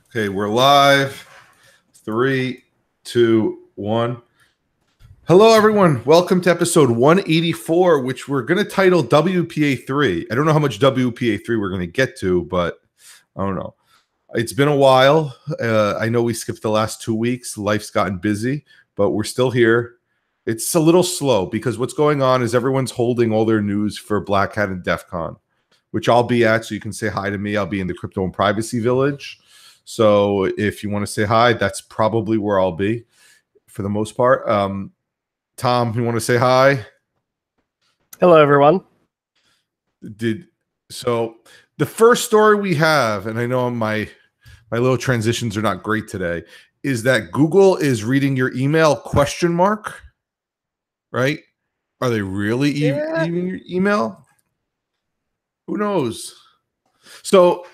Okay, we're live. 3, 2, 1. Hello, everyone. Welcome to episode 184, which we're going to title WPA3. I don't know how much WPA3 we're going to get to, but I don't know. It's been a while. I know we skipped the last 2 weeks. Life's gotten busy, but we're still here. It's a little slow because what's going on is everyone's holding all their news for Black Hat and DEF CON, which I'll be at, so you can say hi to me. I'll be in the Crypto and Privacy Village. So if you want to say hi, that's probably where I'll be for the most part. Tom, you want to say hi? Hello, everyone. So the first story we have, and I know my little transitions are not great today, is that Google is reading your email ? Right? Are they really reading your email? Who knows? So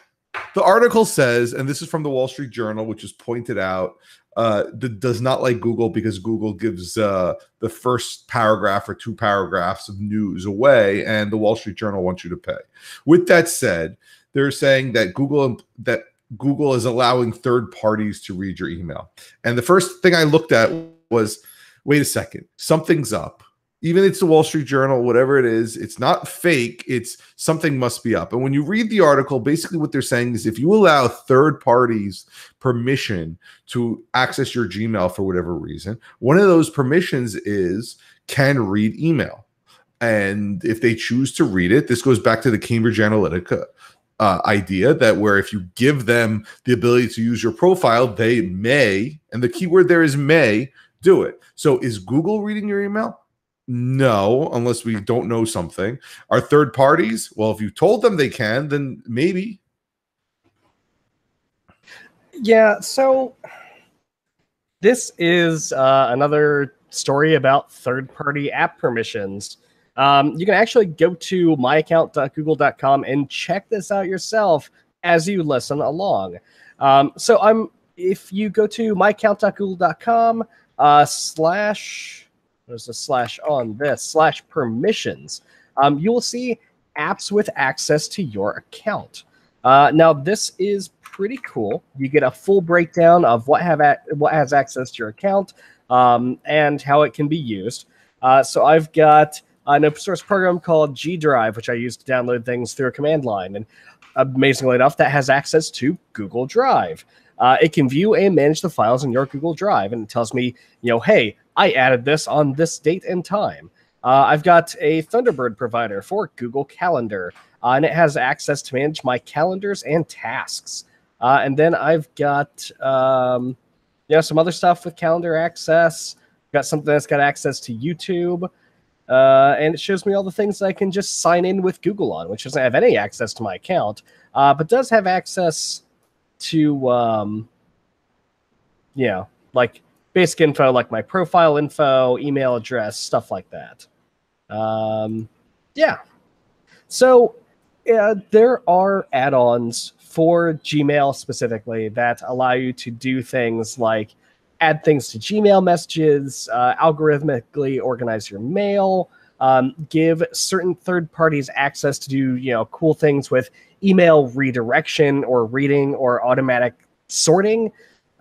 the article says, and this is from the Wall Street Journal, which is pointed out, that does not like Google because Google gives the first paragraph or 2 paragraphs of news away, and the Wall Street Journal wants you to pay. With that said, they're saying that Google is allowing third parties to read your email. And the first thing I looked at was, wait a second, something's up. Even it's the Wall Street Journal, whatever it is, it's not fake. It's something must be up. And when you read the article, basically what they're saying is if you allow third parties permission to access your Gmail for whatever reason, one of those permissions is can read email. And if they choose to read it, this goes back to the Cambridge Analytica idea that where if you give them the ability to use your profile, they may, and the keyword there is may, do it. So is Google reading your email? No, unless we don't know something. Are third parties? Well, if you told them they can, then maybe. Yeah, so this is another story about third-party app permissions. You can actually go to myaccount.google.com and check this out yourself as you listen along. If you go to myaccount.google.com there's a slash on this /permissions. You will see apps with access to your account. Now, this is pretty cool. You get a full breakdown of what has access to your account and how it can be used. So I've got an open source program called G Drive, which I use to download things through a command line. And amazingly enough, that has access to Google Drive. It can view and manage the files in your Google Drive, and it tells me, hey, I added this on this date and time. I've got a Thunderbird provider for Google Calendar, and it has access to manage my calendars and tasks. And then I've got some other stuff with calendar access. Got something that's got access to YouTube, and it shows me all the things that I can just sign in with Google on, which doesn't have any access to my account, but does have access to like basic info, like my profile info, email address, stuff like that. So there are add-ons for Gmail specifically that allow you to do things like add things to Gmail messages, algorithmically organize your mail, give certain third parties access to do cool things with email redirection or reading or automatic sorting.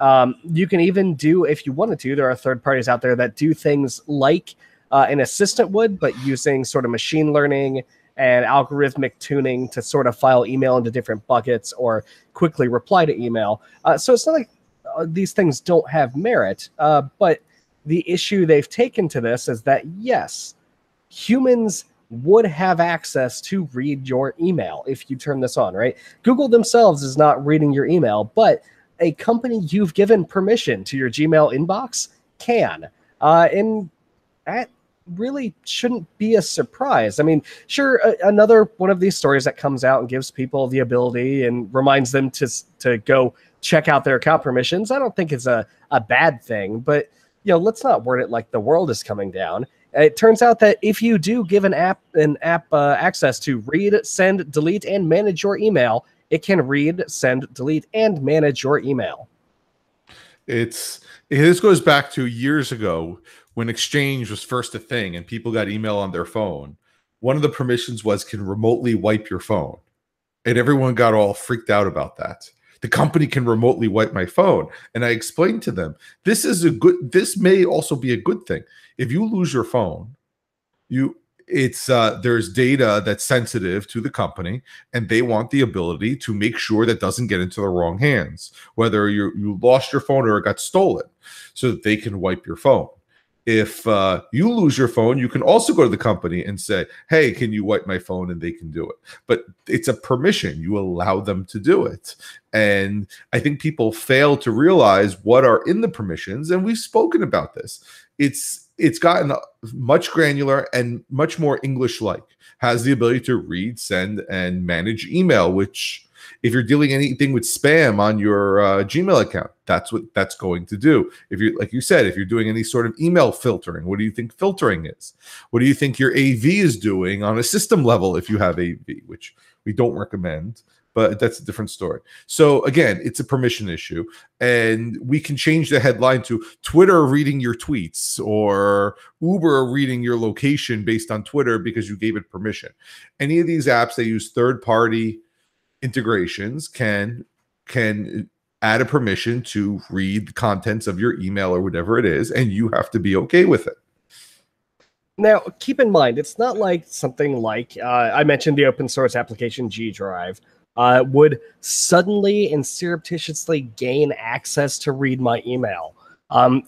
You can even do, if you wanted to, there are third parties out there that do things like an assistant would, but using sort of machine learning and algorithmic tuning to sort of file email into different buckets or quickly reply to email. So it's not like these things don't have merit, but the issue they've taken to this is that, yes, humans would have access to read your email if you turn this on, right? Google themselves is not reading your email, but a company you've given permission to your Gmail inbox can. And that really shouldn't be a surprise. I mean, sure, another one of these stories that comes out and gives people the ability and reminds them to go check out their account permissions, I don't think it's a bad thing, but let's not word it like the world is coming down. It turns out that if you do give an app access to read, send, delete, and manage your email, it can read, send, delete, and manage your email. This goes back to years ago when Exchange was first a thing and people got email on their phone. One of the permissions was can remotely wipe your phone. And everyone got all freaked out about that. the company can remotely wipe my phone. And I explained to them, this may also be a good thing. If you lose your phone, there's data that's sensitive to the company, and they want the ability to make sure that doesn't get into the wrong hands, whether you lost your phone or it got stolen, so that they can wipe your phone. If you lose your phone, you can also go to the company and say, hey, can you wipe my phone? And they can do it. But it's a permission. You allow them to do it. And I think people fail to realize what are in the permissions. And we've spoken about this. It's gotten much granular and much more English-like. Has the ability to read, send, and manage email, which if you're dealing anything with spam on your Gmail account, that's what that's going to do. If you, like you said, if you're doing any sort of email filtering, what do you think filtering is? What do you think your AV is doing on a system level if you have AV, which we don't recommend, but that's a different story. So again, it's a permission issue, and we can change the headline to Twitter reading your tweets or Uber reading your location based on Twitter because you gave it permission. Any of these apps that use third-party integrations can add a permission to read the contents of your email or whatever it is, and you have to be okay with it. Now, keep in mind, it's not like something like I mentioned the open source application G Drive would suddenly and surreptitiously gain access to read my email.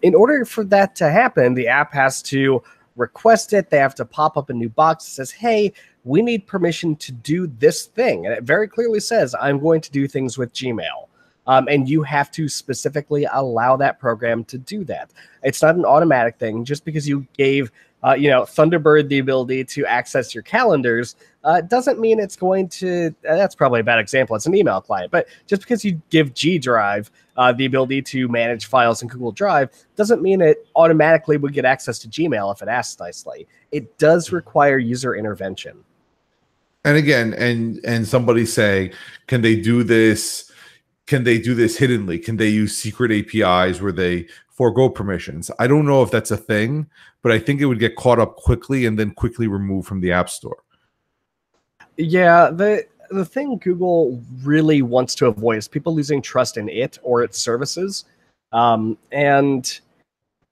In order for that to happen, the app has to request it. They have to pop up a new box that says, hey, we need permission to do this thing. And it very clearly says, I'm going to do things with Gmail. And you have to specifically allow that program to do that. It's not an automatic thing. Just because you gave Thunderbird the ability to access your calendars doesn't mean it's going to, that's probably a bad example, it's an email client, but just because you give G Drive the ability to manage files in Google Drive doesn't mean it automatically would get access to Gmail if it asks nicely. It does require user intervention. And again, and somebody say, can they do this? Can they do this hiddenly? Can they use secret APIs where they forego permissions? I don't know if that's a thing, but I think it would get caught up quickly and then quickly removed from the App Store. Yeah, the thing Google really wants to avoid is people losing trust in it or its services. And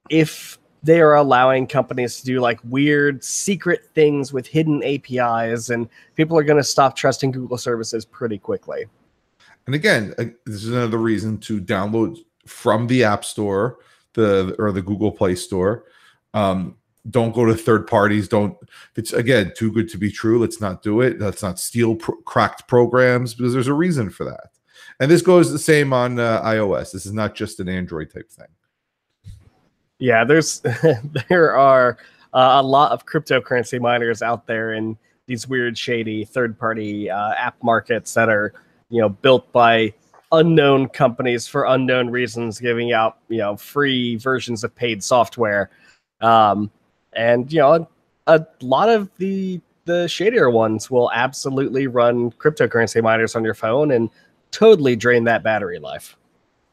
if they are allowing companies to do like weird secret things with hidden APIs, and people are going to stop trusting Google services pretty quickly. And again, this is another reason to download from the App Store, or the Google Play Store. Don't go to third parties. If it's, again, too good to be true, let's not do it. Let's not steal cracked programs, because there's a reason for that. And this goes the same on iOS. This is not just an Android type thing. Yeah, there are a lot of cryptocurrency miners out there in these weird, shady third-party app markets that are, built by unknown companies for unknown reasons, giving out, free versions of paid software. And, a lot of the shadier ones will absolutely run cryptocurrency miners on your phone and totally drain that battery life.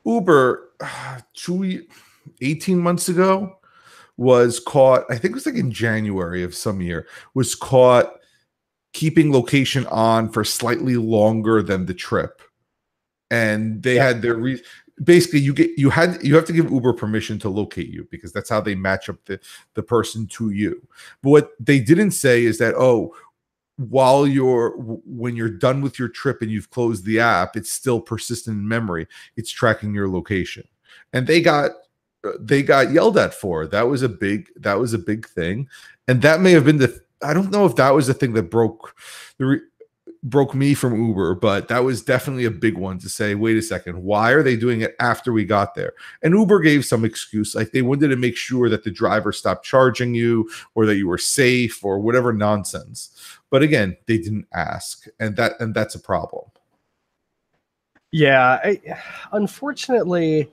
Uber, 18 months ago, was caught, I think it was like in January of some year, was caught keeping location on for slightly longer than the trip. And they had their basically you have to give Uber permission to locate you, because that's how they match up the person to you. But what they didn't say is that, when you're done with your trip and you've closed the app, it's still persistent in memory. It's tracking your location. And they got yelled at for it. That was a big thing. And that may have been I don't know if that was the thing that broke me from Uber, but that was definitely a big one, to say, wait a second, why are they doing it after we got there? And Uber gave some excuse, like they wanted to make sure that the driver stopped charging you, or that you were safe, or whatever nonsense. But again, they didn't ask, and that's a problem. Yeah, unfortunately,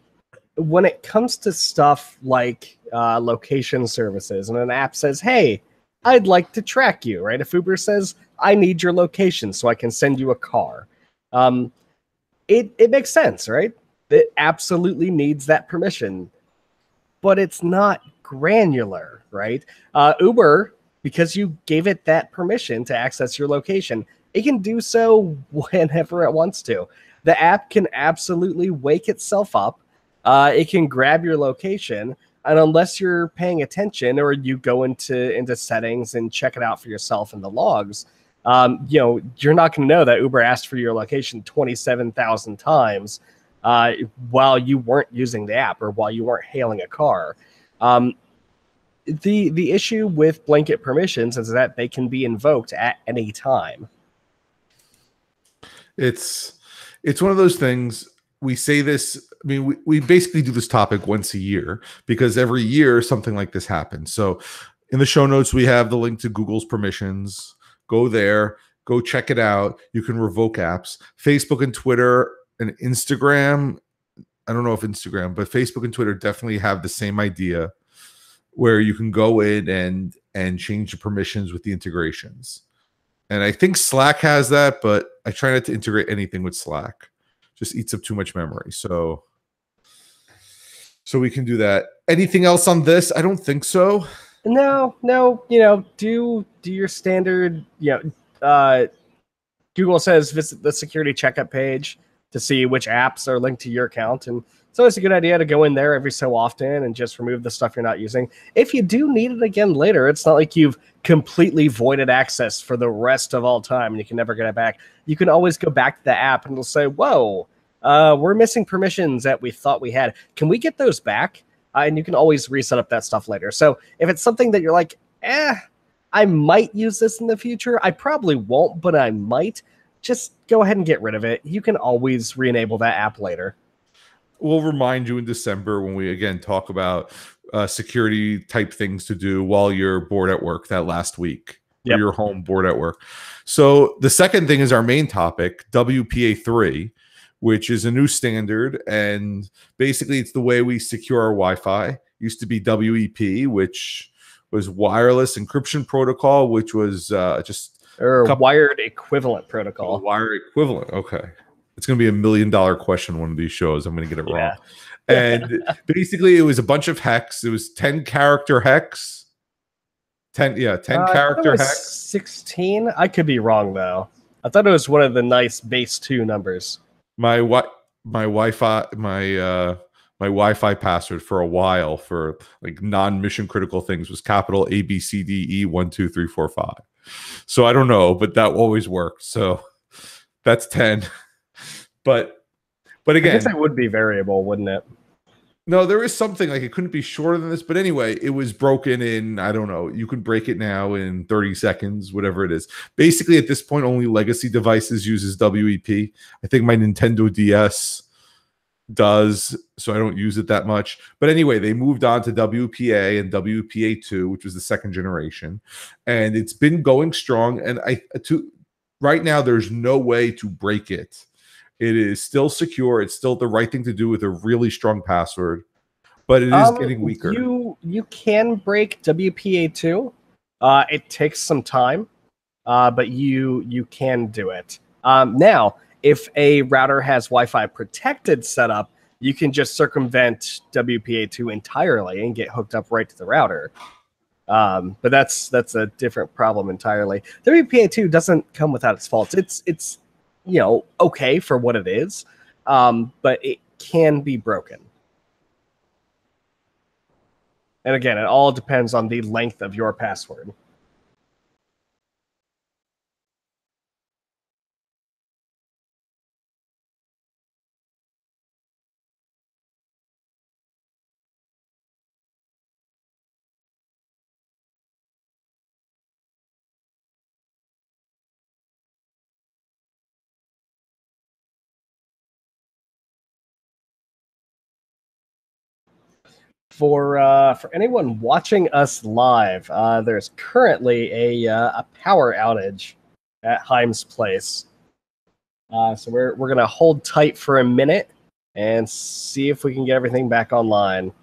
when it comes to stuff like location services, and an app says, hey, I'd like to track you, right? If Uber says, I need your location so I can send you a car, it makes sense, right? It absolutely needs that permission, but it's not granular, right? Uber, because you gave it that permission to access your location, it can do so whenever it wants to. the app can absolutely wake itself up. It can grab your location, and unless you're paying attention or you go into settings and check it out for yourself in the logs, you're not going to know that Uber asked for your location 27,000 times while you weren't using the app or while you weren't hailing a car. The issue with blanket permissions is that they can be invoked at any time. It's one of those things. We say this. I mean, we basically do this topic once a year because every year something like this happens. So in the show notes, we have the link to Google's permissions. Go there, go check it out. You can revoke apps. Facebook and Twitter and Instagram. I don't know if Instagram, but Facebook and Twitter definitely have the same idea where you can go in and change the permissions with the integrations. And I think Slack has that, but I try not to integrate anything with Slack. Just eats up too much memory. So we can do that. Anything else on this? I don't think so. No, do your standard, Google says visit the security checkup page to see which apps are linked to your account. And it's always a good idea to go in there every so often and just remove the stuff you're not using. If you do need it again later, it's not like you've completely voided access for the rest of all time and you can never get it back. You can always go back to the app and it'll say, whoa, we're missing permissions that we thought we had. Can we get those back? And you can always reset up that stuff later. So if it's something that you're like, I might use this in the future, I probably won't, but I might, just go ahead and get rid of it. You can always re-enable that app later. We'll remind you in December when we again talk about security type things to do while you're bored at work that last week. Or you're home bored at work. So the second thing is our main topic, WPA3, which is a new standard. And basically it's the way we secure our Wi-Fi. Used to be WEP, which was wireless encryption protocol, which was wired equivalent protocol. Wired equivalent. Okay. It's going to be $1 million question one of these shows. I'm going to get it wrong. And basically, it was a bunch of hex. It was 10-character hex. 10 character hex. 16. I could be wrong though. I thought it was one of the nice base 2 numbers. My Wi-Fi password for a while for like non-mission critical things was capital ABCDE 1 2 3 4 5. So I don't know, but that always worked. So that's 10. But again, I guess that would be variable, wouldn't it? No, there is something like it couldn't be shorter than this. But anyway, it was broken in, I don't know. You can break it now in 30 seconds, whatever it is. Basically, at this point, only legacy devices uses WEP. I think my Nintendo DS does, so I don't use it that much. But anyway, they moved on to WPA and WPA2, which was the second generation, and it's been going strong. And right now, there's no way to break it. It is still secure. It's still the right thing to do with a really strong password, but it is getting weaker. You can break WPA2. It takes some time, but you can do it. Now, if a router has Wi-Fi protected setup, you can just circumvent WPA2 entirely and get hooked up right to the router. But that's a different problem entirely. WPA2 doesn't come without its faults. It's okay for what it is, but it can be broken. And again, it all depends on the length of your password. For anyone watching us live, there's currently a power outage at Heim's place. So we're gonna hold tight for a minute and see if we can get everything back online.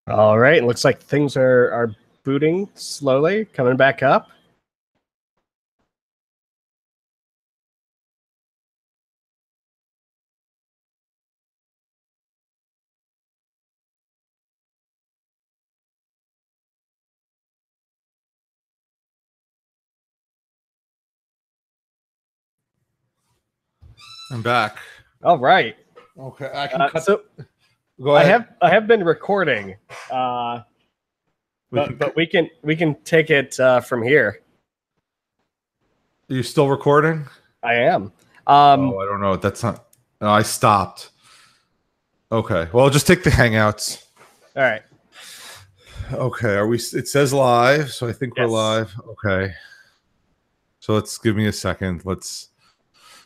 All right, looks like things are booting slowly, coming back up. I'm back. All right. Okay, I can cut. So Go ahead. I have been recording, but we can take it from here. Are you still recording? I am. Oh, I don't know. That's not. No, I stopped. Okay. Well, just take the Hangouts. All right. Okay. Are we? It says live, so I think we're live. Okay. So let's give me a second.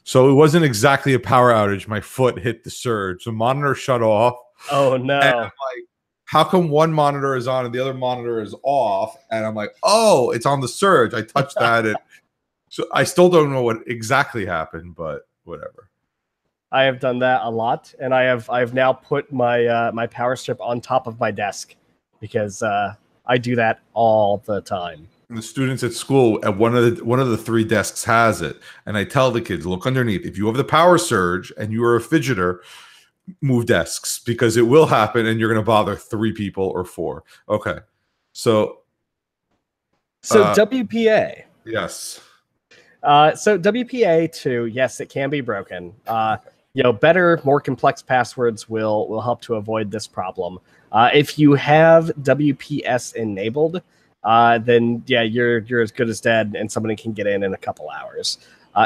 So it wasn't exactly a power outage. My foot hit the surge. The monitor shut off. Oh no! And I'm like, how come one monitor is on and the other monitor is off? And I'm like, oh, it's on the surge. I touched that, and so I still don't know what exactly happened, but whatever. I have done that a lot, and I've now put my my power strip on top of my desk because I do that all the time. The students at school at one of the 3 desks has it, and I tell the kids, look underneath. If you have the power surge and you are a fidgeter, move desks because it will happen, and you're going to bother 3 people or 4. Okay, so WPA. Yes. So WPA2, yes, it can be broken. Better, more complex passwords will help to avoid this problem. If you have WPS enabled, then yeah, you're as good as dead, and somebody can get in a couple hours.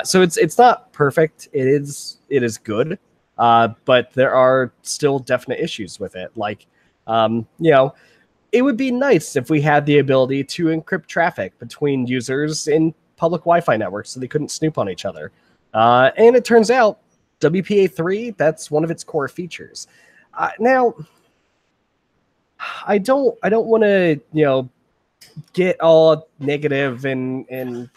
So it's not perfect. It is good, but there are still definite issues with it. Like, it would be nice if we had the ability to encrypt traffic between users in public Wi-Fi networks so they couldn't snoop on each other. And it turns out WPA3, that's one of its core features. Now, I don't want to get all negative and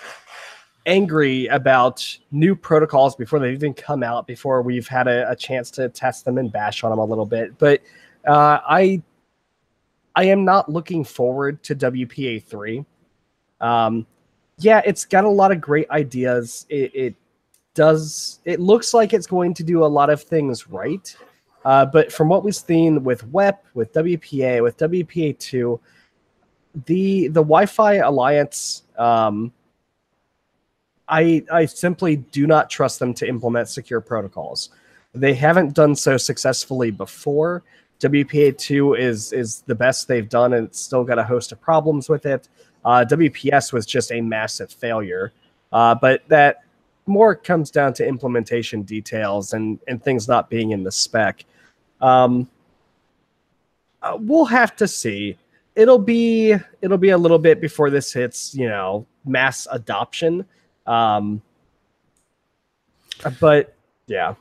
angry about new protocols before they even come out, before we've had a chance to test them and bash on them a little bit. But I am not looking forward to WPA3. Yeah, it's got a lot of great ideas. It looks like it's going to do a lot of things right. But from what we've seen with WEP, with WPA, with WPA2, the Wi-Fi Alliance, I simply do not trust them to implement secure protocols. They haven't done so successfully before. WPA2 is the best they've done, and it's still got a host of problems with it. WPS was just a massive failure, but that more comes down to implementation details and things not being in the spec. We'll have to see. It'll be a little bit before this hits, mass adoption. But yeah,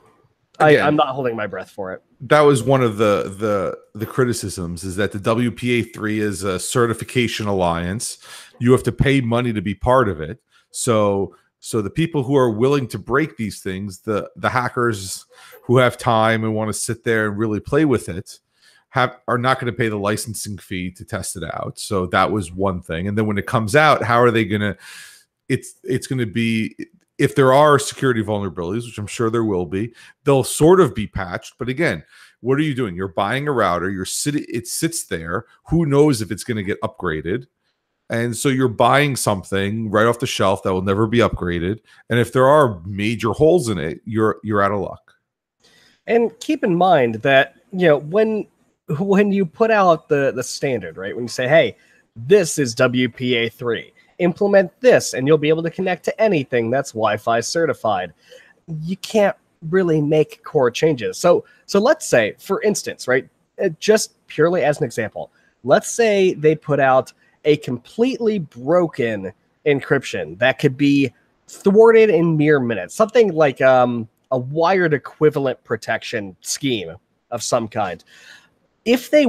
again, I'm not holding my breath for it. That was one of the criticisms, is that the WPA3 is a certification alliance. You have to pay money to be part of it. So the people who are willing to break these things, the hackers who have time and want to sit there and really play with it, are not going to pay the licensing fee to test it out. So that was one thing. And then when it comes out, how are they going to? It's going to be, if there are security vulnerabilities, which I'm sure there will be, they'll sort of be patched. But again, what are you doing? You're buying a router. It sits there. Who knows if it's going to get upgraded? And so you're buying something right off the shelf that will never be upgraded. And if there are major holes in it, you're out of luck. And keep in mind that when you put out the standard, right? When you say, hey, this is WPA3, implement this, and you'll be able to connect to anything that's Wi-Fi certified. You can't really make core changes. So let's say, for instance, right, just purely as an example, let's say they put out a completely broken encryption that could be thwarted in mere minutes, something like a wired equivalent protection scheme of some kind. If they